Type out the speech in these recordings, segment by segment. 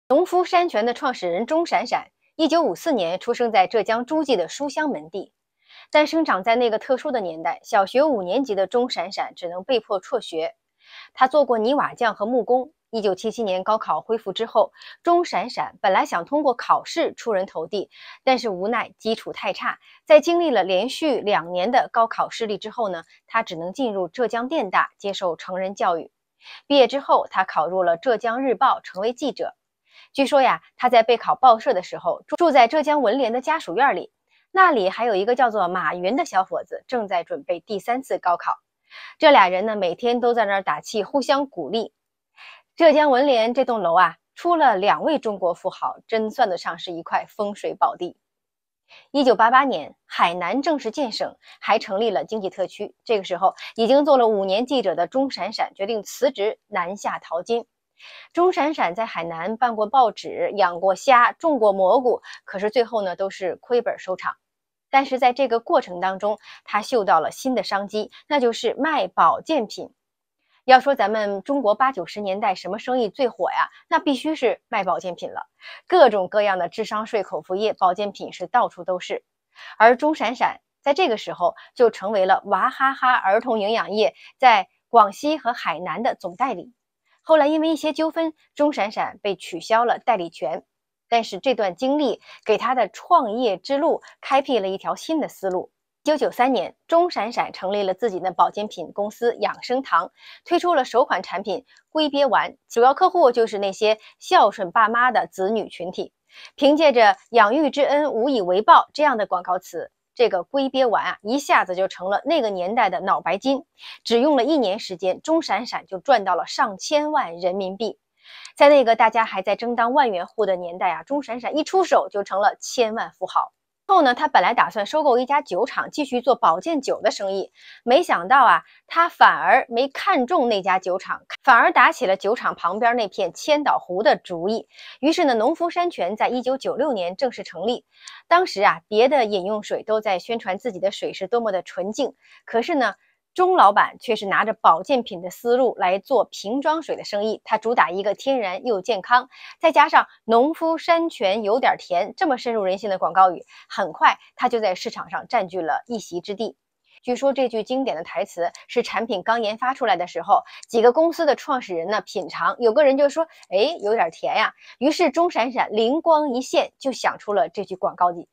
农夫山泉的创始人钟闪闪，1954年出生在浙江诸暨的书香门第。但生长在那个特殊的年代，小学5年级的钟闪闪只能被迫辍学。他做过泥瓦匠和木工。1977年高考恢复之后，钟闪闪本来想通过考试出人头地，但是无奈基础太差，在经历了连续2年的高考失利之后呢，他只能进入浙江电大接受成人教育。毕业之后，他考入了浙江日报，成为记者。据说呀，他在备考报社的时候，住在浙江文联的家属院里，那里还有一个叫做马云的小伙子，正在准备第3次高考。这俩人呢，每天都在那儿打气，互相鼓励。浙江文联这栋楼啊，出了2位中国富豪，真算得上是一块风水宝地。1988年，海南正式建省，还成立了经济特区。这个时候，已经做了5年记者的钟闪闪决定辞职，南下淘金。钟闪闪在海南办过报纸，养过虾，种过蘑菇，可是最后呢，都是亏本收场。但是在这个过程当中，他嗅到了新的商机，那就是卖保健品。要说咱们中国80、90年代什么生意最火呀？那必须是卖保健品了。各种各样的智商税、口服液、保健品是到处都是。而钟闪闪在这个时候就成为了娃哈哈儿童营养液在广西和海南的总代理。后来因为一些纠纷，钟闪闪被取消了代理权。但是这段经历给他的创业之路开辟了一条新的思路。1993年，钟闪闪成立了自己的保健品公司养生堂，推出了首款产品龟鳖丸，主要客户就是那些孝顺爸妈的子女群体。凭借着养育之恩无以为报这样的广告词，这个龟鳖丸啊，一下子就成了那个年代的脑白金。只用了1年时间，钟闪闪就赚到了上千万人民币。在那个大家还在争当万元户的年代啊，钟闪闪一出手就成了千万富豪。后呢，他本来打算收购一家酒厂，继续做保健酒的生意，没想到啊，他反而没看中那家酒厂，反而打起了酒厂旁边那片千岛湖的主意。于是呢，农夫山泉在1996年正式成立。当时啊，别的饮用水都在宣传自己的水是多么的纯净，可是呢，钟老板却是拿着保健品的思路来做瓶装水的生意，他主打一个天然又健康，再加上农夫山泉有点甜，这么深入人心的广告语，很快他就在市场上占据了一席之地。据说这句经典的台词是产品刚研发出来的时候，几个公司的创始人呢品尝，有个人就说：“哎，有点甜呀。”于是钟闪闪灵光一现，就想出了这句广告语。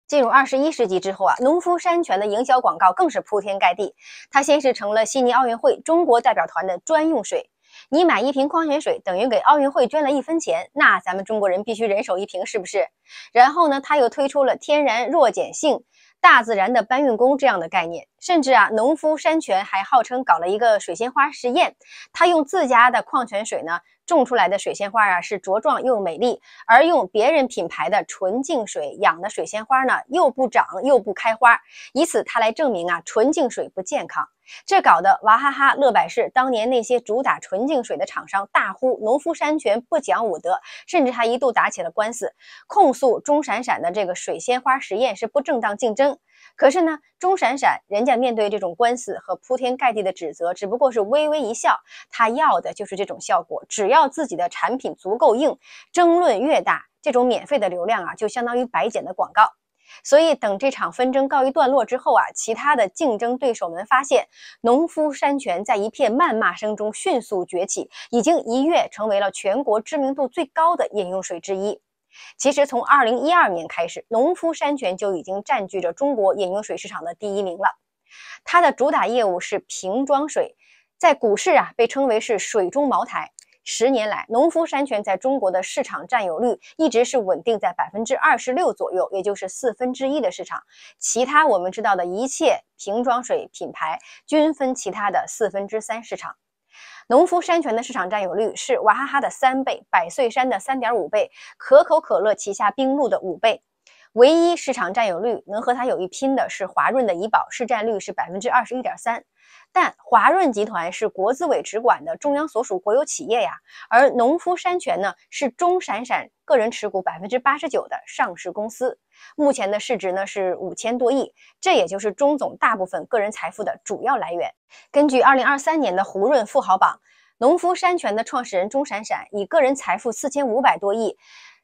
进入21世纪之后啊，农夫山泉的营销广告更是铺天盖地。它先是成了悉尼奥运会中国代表团的专用水，你买1瓶矿泉水等于给奥运会捐了1分钱，那咱们中国人必须人手1瓶，是不是？然后呢，它又推出了天然弱碱性、大自然的搬运工这样的概念，甚至啊，农夫山泉还号称搞了一个水仙花实验，他用自家的矿泉水呢种出来的水仙花啊是茁壮又美丽，而用别人品牌的纯净水养的水仙花呢又不长又不开花，以此他来证明啊纯净水不健康。这搞得娃哈哈、乐百氏当年那些主打纯净水的厂商大呼农夫山泉不讲武德，甚至还一度打起了官司，控诉钟闪闪的这个水仙花实验是不正当竞争。可是呢，钟闪闪人家面对这种官司和铺天盖地的指责，只不过是微微一笑，他要的就是这种效果，只要自己的产品足够硬，争论越大，这种免费的流量啊，就相当于白捡的广告。所以等这场纷争告一段落之后啊，其他的竞争对手们发现，农夫山泉在一片谩骂声中迅速崛起，已经一跃成为了全国知名度最高的饮用水之一。其实从2012年开始，农夫山泉就已经占据着中国饮用水市场的第1名了。它的主打业务是瓶装水，在股市啊被称为是水中茅台。10年来，农夫山泉在中国的市场占有率一直是稳定在26%左右，也就是1/4的市场。其他我们知道的一切瓶装水品牌均分其他的3/4市场。农夫山泉的市场占有率是娃哈哈的3倍，百岁山的3.5倍，可口可乐旗下冰露的5倍。唯一市场占有率能和它有一拼的是华润的怡宝，市占率是21.3%。但华润集团是国资委直管的中央所属国有企业呀，而农夫山泉呢是钟闪闪个人持股89%的上市公司，目前的市值呢是5000多亿，这也就是钟总大部分个人财富的主要来源。根据2023年的胡润富豪榜，农夫山泉的创始人钟闪闪以个人财富4500多亿，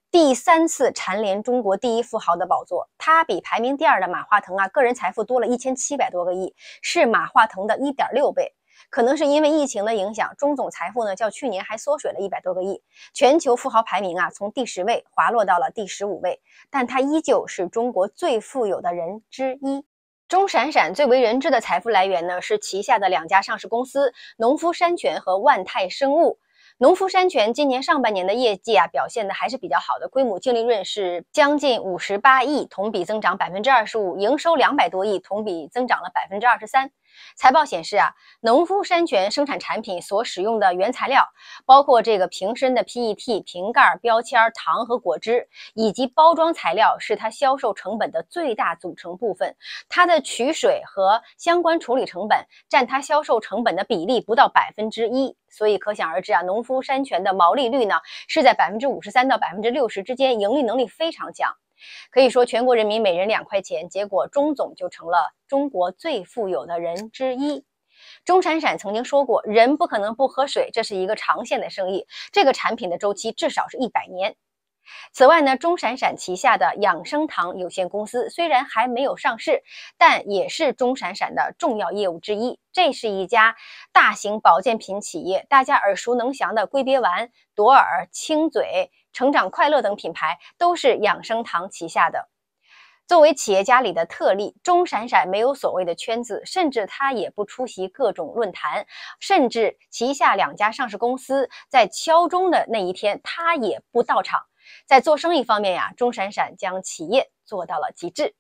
第3次蝉联中国第一富豪的宝座。他比排名第2的马化腾个人财富多了1700多个亿，是马化腾的1.6倍。可能是因为疫情的影响，钟总财富较去年还缩水了100多个亿，全球富豪排名从第10位滑落到了第15位，但他依旧是中国最富有的人之一。钟闪闪最为人知的财富来源是旗下的2家上市公司农夫山泉和万泰生物。农夫山泉今年上半年的业绩表现的还是比较好的，规模净利润是将近58亿，同比增长25%，营收200多亿，同比增长了23%。财报显示农夫山泉生产产品所使用的原材料，包括这个瓶身的 PET、瓶盖、标签、糖和果汁，以及包装材料是它销售成本的最大组成部分。它的取水和相关处理成本占它销售成本的比例不到1%，所以可想而知农夫山泉的毛利率是在53%到60%之间，盈利能力非常强。可以说全国人民每人2块钱，结果钟总就成了中国最富有的人之一。钟闪闪曾经说过，人不可能不喝水，这是一个长线的生意，这个产品的周期至少是100年。此外钟闪闪旗下的养生堂有限公司虽然还没有上市，但也是钟闪闪的重要业务之一。这是一家大型保健品企业，大家耳熟能详的龟鳖丸、朵尔、清嘴、成长快乐等品牌都是养生堂旗下的。作为企业家里的特例，钟闪闪没有所谓的圈子，甚至他也不出席各种论坛，甚至旗下2家上市公司在敲钟的那一天他也不到场。在做生意方面钟闪闪将企业做到了极致。